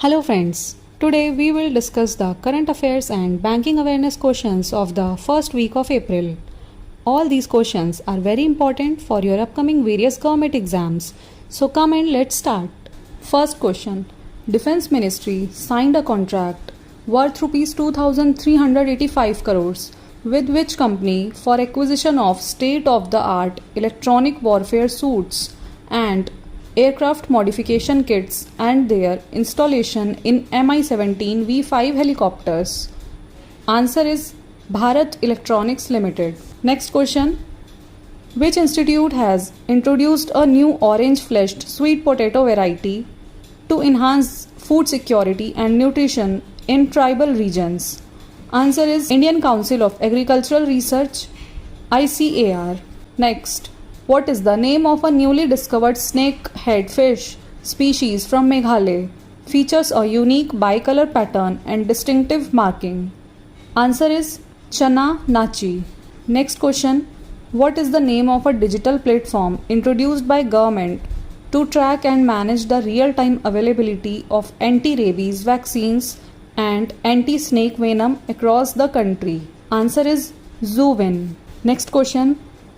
Hello friends. Today we will discuss the current affairs and banking awareness questions of the first week of April. All these questions are very important for your upcoming various government exams. So come and let's start. First question. Defense Ministry signed a contract worth rupees 2385 crores with which company for acquisition of state-of-the-art electronic warfare suits and aircraft modification kits and their installation in Mi-17 V5 helicopters? Answer is Bharat Electronics Limited. Next question. Which institute has introduced a new orange-fleshed sweet potato variety to enhance food security and nutrition in tribal regions? Answer is Indian Council of Agricultural Research, ICAR. Next. What is the name of a newly discovered snakehead fish species from Meghalaya? Features a unique bicolor pattern and distinctive marking. Answer is Chana Nachi. Next question. What is the name of a digital platform introduced by government to track and manage the real-time availability of anti-rabies vaccines and anti-snake venom across the country? Answer is Zoovin. Next question.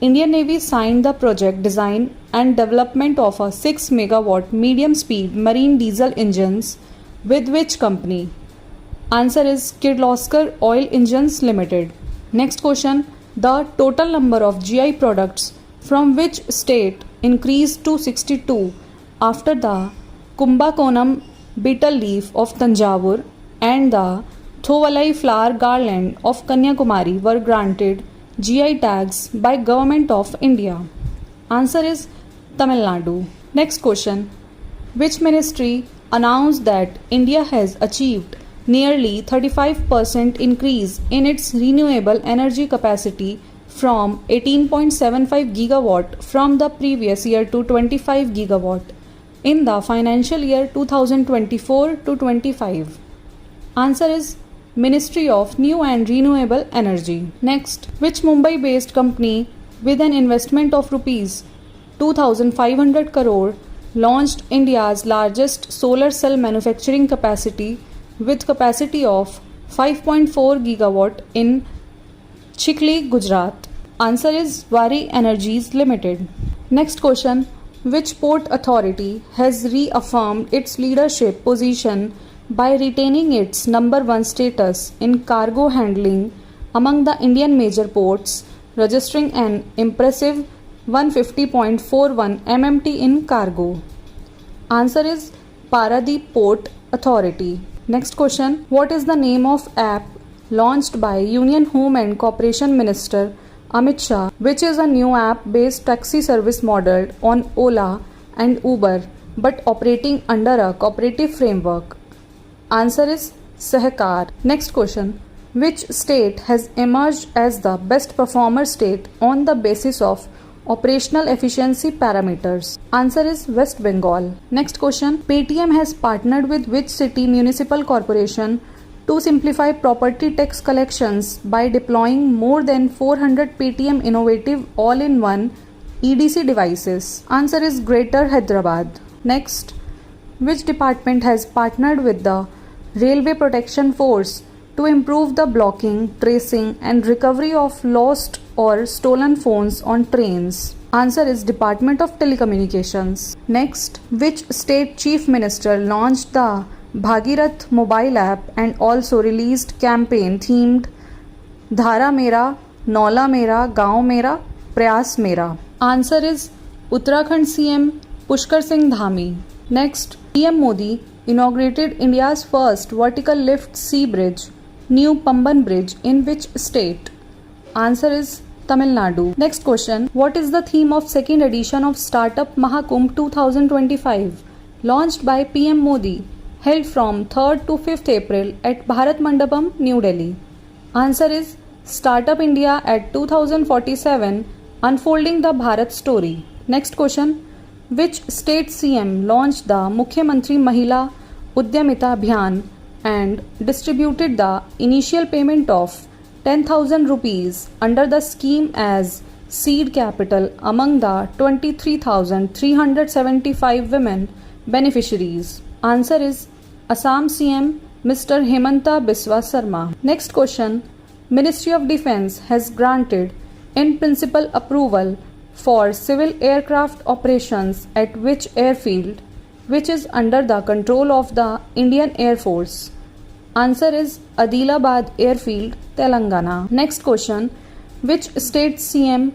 Indian Navy signed the project design and development of a 6 megawatt medium speed marine diesel engines with which company? Answer is Kirloskar Oil Engines Limited. Next question. The total number of GI products from which state increased to 62 after the Kumbakonam betel leaf of Tanjavur and the Thovalai flower garland of Kanyakumari were granted GI tags by Government of India? Answer is Tamil Nadu. Next question. Which ministry announced that India has achieved nearly 35% increase in its renewable energy capacity from 18.75 gigawatt from the previous year to 25 gigawatt in the financial year 2024 to 25? Answer is Ministry of New and Renewable Energy. Next, which Mumbai-based company with an investment of rupees 2,500 crore launched India's largest solar cell manufacturing capacity with capacity of 5.4 gigawatt in Chikhli, Gujarat? Answer is Waaree Energies Limited. Next question. Which port authority has reaffirmed its leadership position by retaining its number 1 status in cargo handling among the Indian major ports, registering an impressive 150.41 MMT in cargo? Answer is Paradeep Port Authority. Next question. What is the name of app launched by Union Home and Corporation Minister Amit Shah, which is a new app-based taxi service modeled on Ola and Uber but operating under a cooperative framework? Answer is Sahakar. Next question. Which state has emerged as the best performer state on the basis of operational efficiency parameters? Answer is West Bengal. Next question. Paytm has partnered with which city municipal corporation to simplify property tax collections by deploying more than 400 Paytm innovative all-in-one EDC devices? Answer is Greater Hyderabad. Next. Which department has partnered with the Railway Protection Force to improve the blocking, tracing and recovery of lost or stolen phones on trains? Answer is Department of Telecommunications. Next, which state chief minister launched the Bhagirath mobile app and also released campaign themed Dhara Mera, Naula Mera, Gaon Mera, Prayas Mera? Answer is Uttarakhand CM Pushkar Singh Dhami. Next, PM Modi inaugurated India's first vertical lift sea bridge, New Pamban Bridge, in which state? Answer is Tamil Nadu. Next question. What is the theme of second edition of Startup Mahakumbh 2025 launched by PM Modi, held from 3rd to 5th April at Bharat Mandapam, New Delhi? Answer is Startup India at 2047, unfolding the Bharat story. Next question. Which state CM launched the Mukhyamantri Mahila Udyamita Abhiyan and distributed the initial payment of 10,000 rupees under the scheme as seed capital among the 23,375 women beneficiaries? Answer is Assam CM Mr. Hemanta Biswa Sarma. Next question. Ministry of Defence has granted in principle approval for civil aircraft operations at which airfield which is under the control of the Indian Air Force? Answer is Adilabad Airfield, Telangana. Next question. Which state CM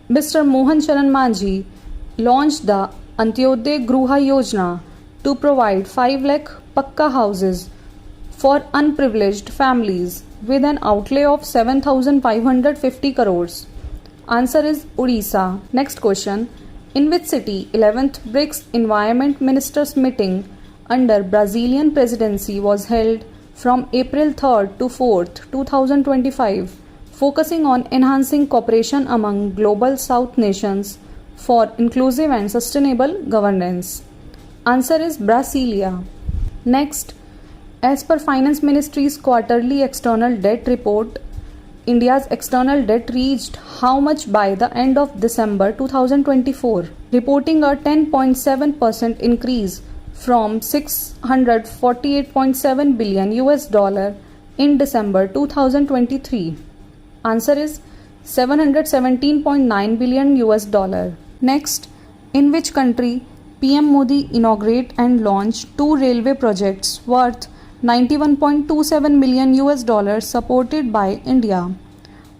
Mr. Mohan Charan Manjhi launched the Antyodaya Gruha Yojana to provide 5 lakh Pakka houses for unprivileged families with an outlay of 7,550 crores? Answer is Odisha. Next question. In which city 11th BRICS Environment Ministers meeting under Brazilian presidency was held from April 3rd to 4th, 2025, focusing on enhancing cooperation among global South nations for inclusive and sustainable governance? Answer is Brasilia. Next, as per Finance Ministry's quarterly external debt report, India's external debt reached how much by the end of December 2024, reporting a 10.7% increase from $648.7 billion in December 2023. Answer is $717.9 billion. Next, in which country PM Modi inaugurate and launch 2 railway projects worth $91.27 million supported by India?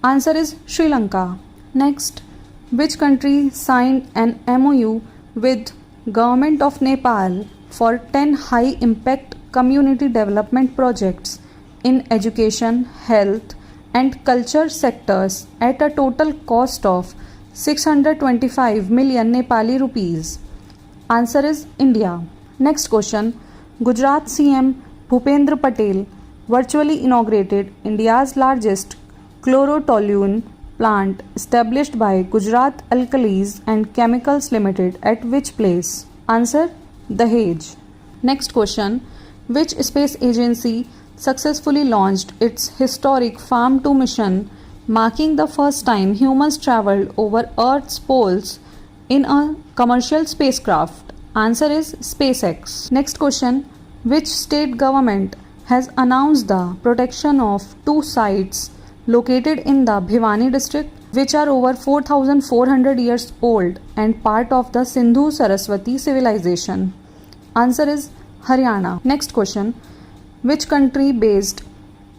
Answer is Sri Lanka. Next, which country signed an MOU with Government of Nepal for 10 high impact community development projects in education, health and culture sectors at a total cost of 625 million Nepali rupees? Answer is India. Next question. Gujarat CM Bhupendra Patel virtually inaugurated India's largest chlorotoluene plant established by Gujarat Alkalis and Chemicals Limited at which place? Answer Dahej. Next question. Which space agency successfully launched its historic Farm 2 mission, marking the first time humans traveled over Earth's poles in a commercial spacecraft? Answer is SpaceX. Next question. Which state government has announced the protection of 2 sites located in the Bhiwani district which are over 4,400 years old and part of the Sindhu Saraswati civilization? Answer is Haryana. Next question. Which country based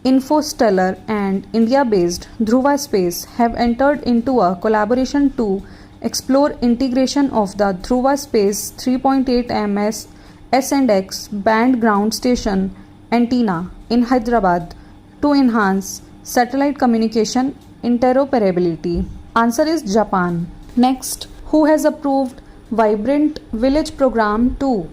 Infostellar and India based Dhruva Space have entered into a collaboration to explore integration of the Dhruva Space 3.8 ms S&X band ground station antenna in Hyderabad to enhance satellite communication interoperability? Answer is Japan. Next, who has approved Vibrant Village Program 2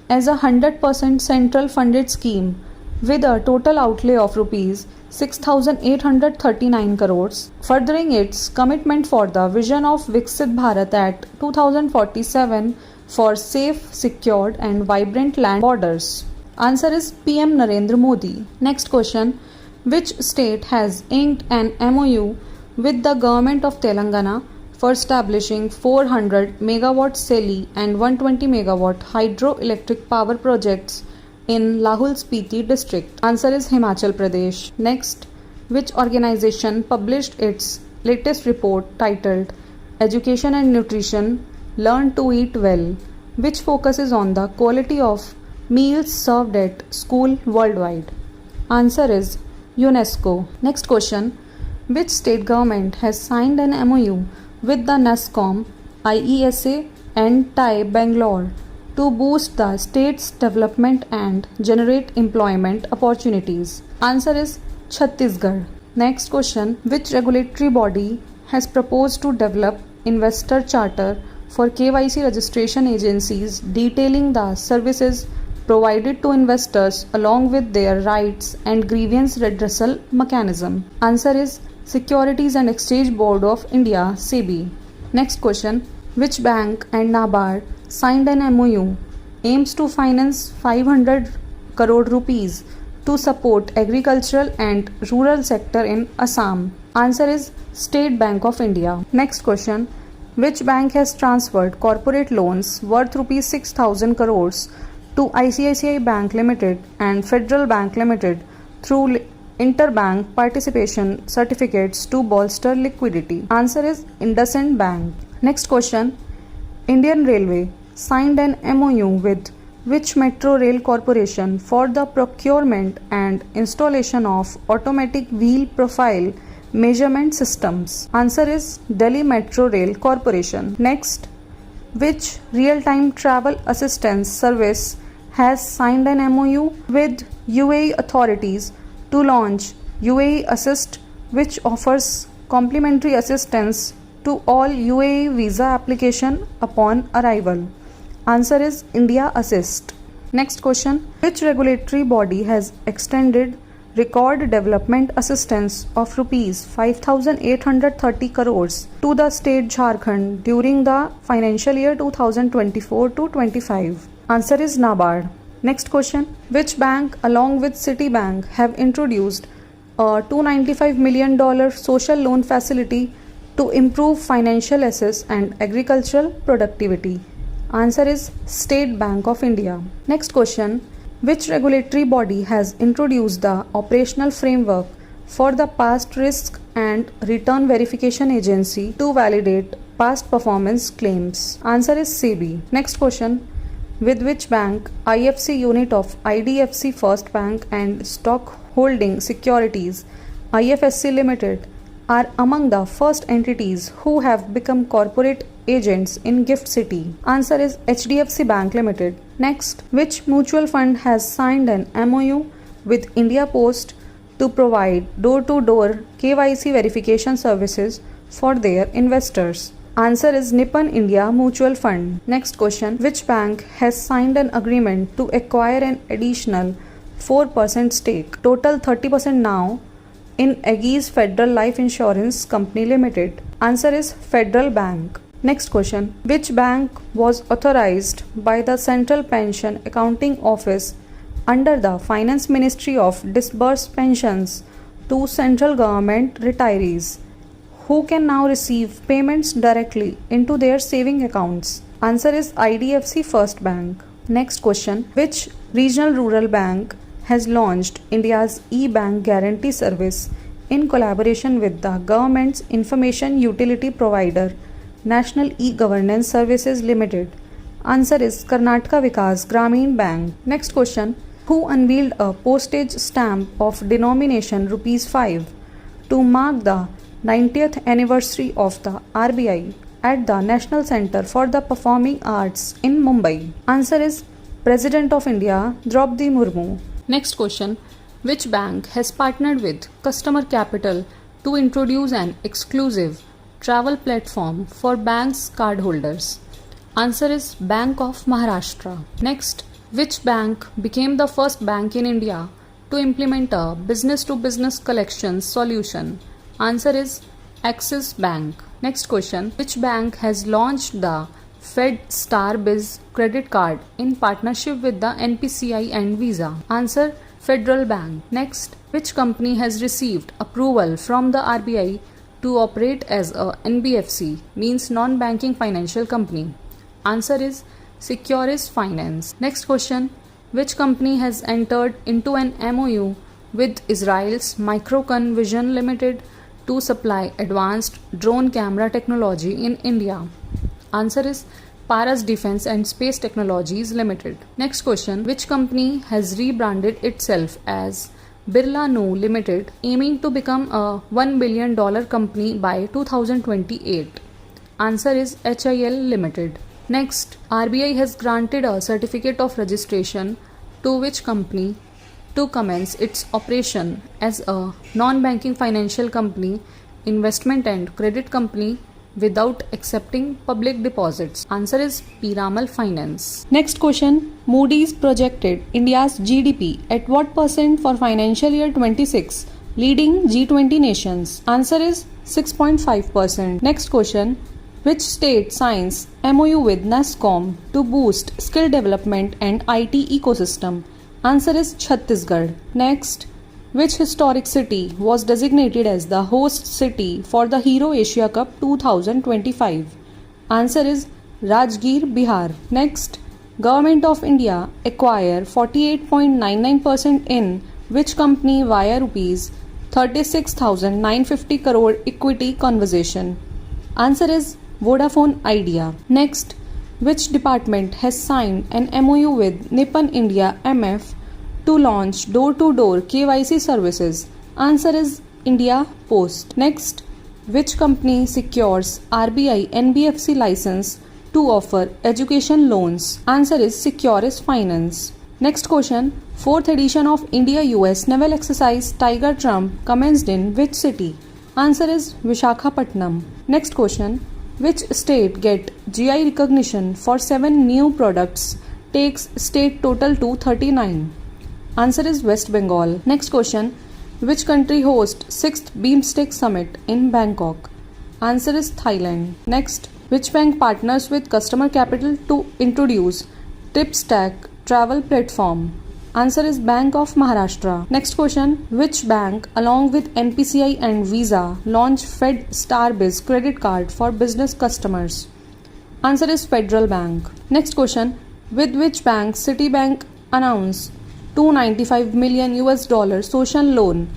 as a 100% central funded scheme with a total outlay of rupees 6,839 crores, furthering its commitment for the vision of Viksit Bharat at 2047 for safe, secured and vibrant land borders? Answer is PM Narendra Modi. Next question. Which state has inked an MOU with the government of Telangana for establishing 400 megawatt SELI and 120 megawatt hydroelectric power projects in Lahul Spiti district? Answer is Himachal Pradesh. Next, which organization published its latest report titled Education and Nutrition Learn to Eat Well, which focuses on the quality of meals served at school worldwide? Answer is UNESCO. Next question. Which state government has signed an MOU with the NASSCOM, IESA and TIE Bangalore to boost the state's development and generate employment opportunities? Answer is Chhattisgarh. Next question. Which regulatory body has proposed to develop investor charter for KYC registration agencies detailing the services provided to investors along with their rights and grievance redressal mechanism? Answer is Securities and Exchange Board of India, SEBI. Next question. Which bank and NABARD signed an MOU aims to finance 500 crore rupees to support agricultural and rural sector in Assam? Answer is State Bank of India. Next question. Which bank has transferred corporate loans worth rupees 6,000 crores to ICICI Bank Limited and Federal Bank Limited through interbank participation certificates to bolster liquidity? Answer is IndusInd Bank. Next question. Indian Railway signed an MOU with which metro rail corporation for the procurement and installation of automatic wheel profile measurement systems? Answer is Delhi Metro Rail Corporation. Next, which real-time travel assistance service has signed an MOU with UAE authorities to launch UAE Assist, which offers complimentary assistance to all UAE visa application upon arrival? Answer is India Assist. Next question. Which regulatory body has extended record development assistance of rupees 5,830 crores to the state Jharkhand during the financial year 2024 to 25? Answer is NABARD. Next question. Which bank along with Citibank have introduced a $295 million social loan facility to improve financial access and agricultural productivity? Answer is State Bank of India. Next question. Which regulatory body has introduced the operational framework for the past risk and return verification agency to validate past performance claims? Answer is SEBI. Next question. With which bank IFC unit of IDFC First Bank and Stock Holding Securities IFSC Limited are among the first entities who have become corporate agents in GIFT City? Answer is HDFC Bank Limited. Next, which mutual fund has signed an MOU with India Post to provide door-to-door KYC verification services for their investors? Answer is Nippon India Mutual Fund. Next question. Which bank has signed an agreement to acquire an additional 4% stake, total 30% now, in Aegis Federal Life Insurance Company Limited? Answer is Federal Bank. Next question. Which bank was authorized by the Central Pension Accounting Office under the Finance Ministry of disburse pensions to central government retirees who can now receive payments directly into their saving accounts? Answer is IDFC First Bank. Next question. Which regional rural bank has launched India's e-bank guarantee service in collaboration with the government's information utility provider National E-Governance Services Limited? Answer is Karnataka Vikas Grameen Bank. Next question. Who unveiled a postage stamp of denomination Rs 5 to mark the 90th anniversary of the RBI at the National Centre for the Performing Arts in Mumbai? Answer is President of India Draupadi Murmu. Next question. Which bank has partnered with Customer Capital to introduce an exclusive travel platform for banks cardholders? Answer is Bank of Maharashtra. Next, which bank became the first bank in India to implement a business-to-business collections solution? Answer is Axis Bank. Next question. Which bank has launched the Fed Star Biz credit card in partnership with the NPCI and Visa? Answer Federal Bank. Next, which company has received approval from the RBI to operate as a NBFC, means non-banking financial company? Answer is Securus Finance. Next question. Which company has entered into an MOU with Israel's Microcon Vision Limited to supply advanced drone camera technology in India? Answer is Paras Defense and Space Technologies Limited. Next question. Which company has rebranded itself as Birla Nu Limited, aiming to become a $1 billion company by 2028? Answer is HIL Limited. Next, RBI has granted a certificate of registration to which company to commence its operation as a non-banking financial company, investment and credit company without accepting public deposits? Answer is Piramal Finance. Next question. Moody's projected India's GDP at what percent for financial year 26, leading G20 nations? Answer is 6.5%. Next question. Which state signs MOU with NASSCOM to boost skill development and IT ecosystem? Answer is Chhattisgarh. Next, which historic city was designated as the host city for the Hero Asia Cup 2025? Answer is Rajgir, Bihar. Next, Government of India acquire 48.99% in which company via rupees 36,950 crore equity conversion? Answer is Vodafone Idea. Next, which department has signed an MOU with Nippon India MF to launch door-to-door KYC services? Answer is India Post. Next, which company secures RBI NBFC license to offer education loans? Answer is Securus Finance. Next question, fourth edition of India-US naval exercise Tiger Trump commenced in which city? Answer is Vishakhapatnam. Next question, which state get GI recognition for 7 new products takes state total to 39? Answer is West Bengal. Next question, which country hosts 6th BIMSTEC summit in Bangkok? Answer is Thailand. Next, which bank partners with Customer Capital to introduce TipStack travel platform? Answer is Bank of Maharashtra. Next question, which bank along with NPCI and Visa launched Fed StarBiz credit card for business customers? Answer is Federal Bank. Next question, with which bank Citibank announced $295 million social loan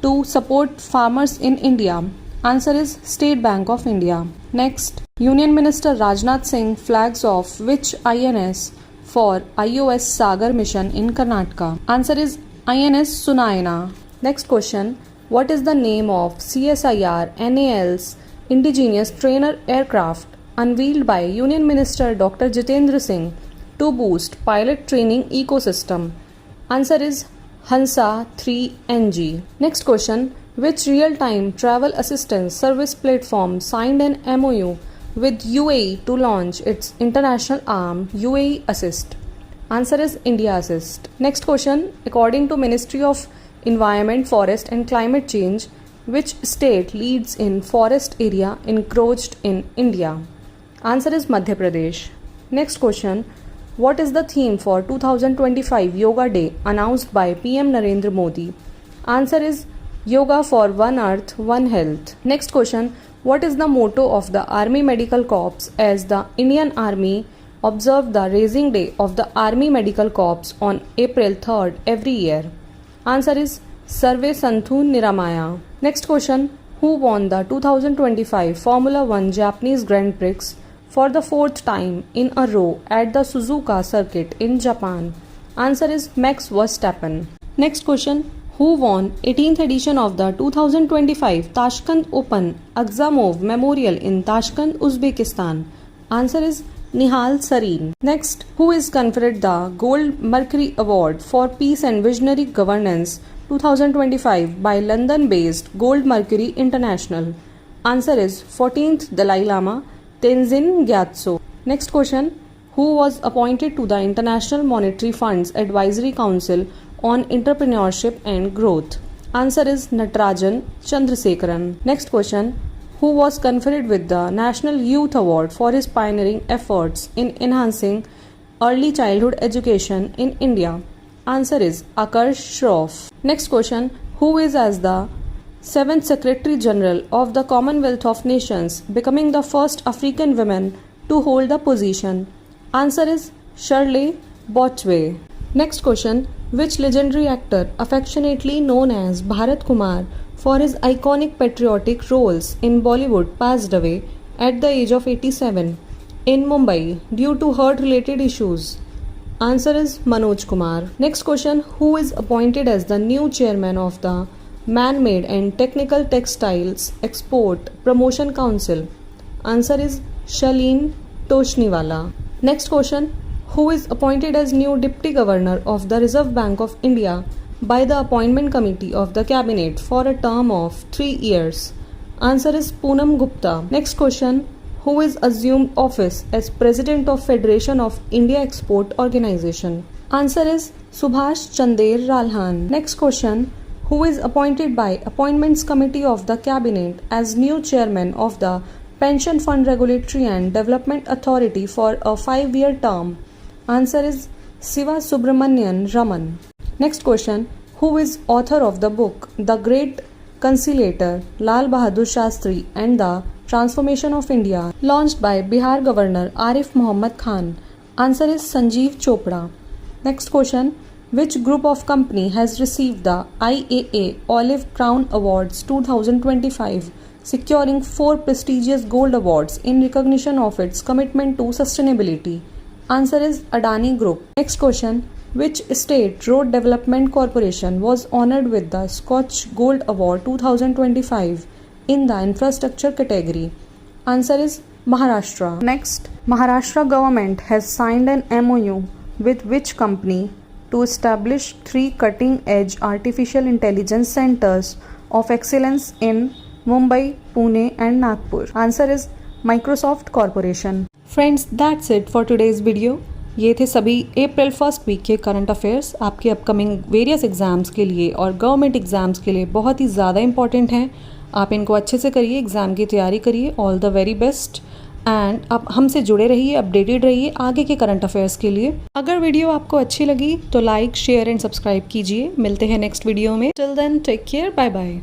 to support farmers in India? Answer is State Bank of India. Next, Union Minister Rajnath Singh flags off which INS for IOS Sagar mission in Karnataka? Answer is INS Sunayana. Next question, what is the name of CSIR NAL's indigenous trainer aircraft unveiled by Union Minister Dr. Jitendra Singh to boost pilot training ecosystem? Answer is Hansa 3NG. Next question, which real-time travel assistance service platform signed an MOU with UAE to launch its international arm UAE Assist? Answer is India Assist. Next question, according to Ministry of Environment, Forest and Climate Change, which state leads in forest area encroached in India? Answer is Madhya Pradesh. Next question, what is the theme for 2025 Yoga Day announced by PM Narendra Modi? Answer is Yoga for One Earth, One Health. Next question, what is the motto of the Army Medical Corps as the Indian Army observed the Raising Day of the Army Medical Corps on April 3rd every year? Answer is Sarve Santhu Niramaya. Next question, who won the 2025 Formula 1 Japanese Grand Prix for the 4th time in a row at the Suzuka circuit in Japan? Answer is Max Verstappen. Next question, who won 18th edition of the 2025 Tashkent Open Agzamov Memorial in Tashkent, Uzbekistan? Answer is Nihal Sareen. Next, who is conferred the Gold Mercury Award for Peace and Visionary Governance 2025 by London-based Gold Mercury International? Answer is 14th Dalai Lama Tenzin Gyatso. Next question, who was appointed to the International Monetary Fund's Advisory Council on Entrepreneurship and Growth? Answer is Natarajan Chandrasekaran. Next question, who was conferred with the National Youth Award for his pioneering efforts in enhancing early childhood education in India? Answer is Akarsh Shroff. Next question, who is as the 7th Secretary General of the Commonwealth of Nations, becoming the first African woman to hold the position? Answer is Shirley Botchway. Next question, which legendary actor affectionately known as Bharat Kumar for his iconic patriotic roles in Bollywood passed away at the age of 87 in Mumbai due to heart-related issues? Answer is Manoj Kumar. Next question, who is appointed as the new chairman of the Man-Made and Technical Textiles Export Promotion Council? Answer is Shaleen Toshniwala. Next question, who is appointed as new Deputy Governor of the Reserve Bank of India by the Appointment Committee of the Cabinet for a term of 3 years? Answer is Poonam Gupta. Next question, who is assumed office as President of Federation of India Export Organization? Answer is Subhash Chander Ralhan. Next question, who is appointed by Appointments Committee of the Cabinet as new chairman of the Pension Fund Regulatory and Development Authority for a 5-year term? Answer is Siva Subramanian Raman. Next question, who is author of the book The Great Conciliator, Lal Bahadur Shastri and the Transformation of India, launched by Bihar Governor Arif Muhammad Khan? Answer is Sanjeev Chopra. Next question. Which group of company has received the IAA Olive Crown Awards 2025, securing 4 prestigious gold awards in recognition of its commitment to sustainability? Answer is Adani Group. Next question. Which state road development corporation was honored with the Scotch Gold Award 2025 in the infrastructure category? Answer is Maharashtra. Next, Maharashtra government has signed an MOU with which company to establish 3 cutting-edge artificial intelligence centers of excellence in Mumbai, Pune and Nagpur? Answer is Microsoft Corporation. Friends, that's it for today's video. ये थे सभी April first week के current affairs आपके upcoming various exams के लिए और government exams के लिए बहुत ही ज़्यादा इंपॉर्टेंट हैं। आप इनको अच्छे से करिए, एग्ज़ाम की तैयारी करिए। All the very best and आप हमसे जुड़े रहिए, अपडेटेड रहिए आगे के करंट अफेयर्स के लिए। अगर वीडियो आपको अच्छी लगी तो लाइक, शेयर एंड सब्सक्राइब कीजिए। मिलते हैं नेक्स्ट वीडियो में। Till then take care, bye bye.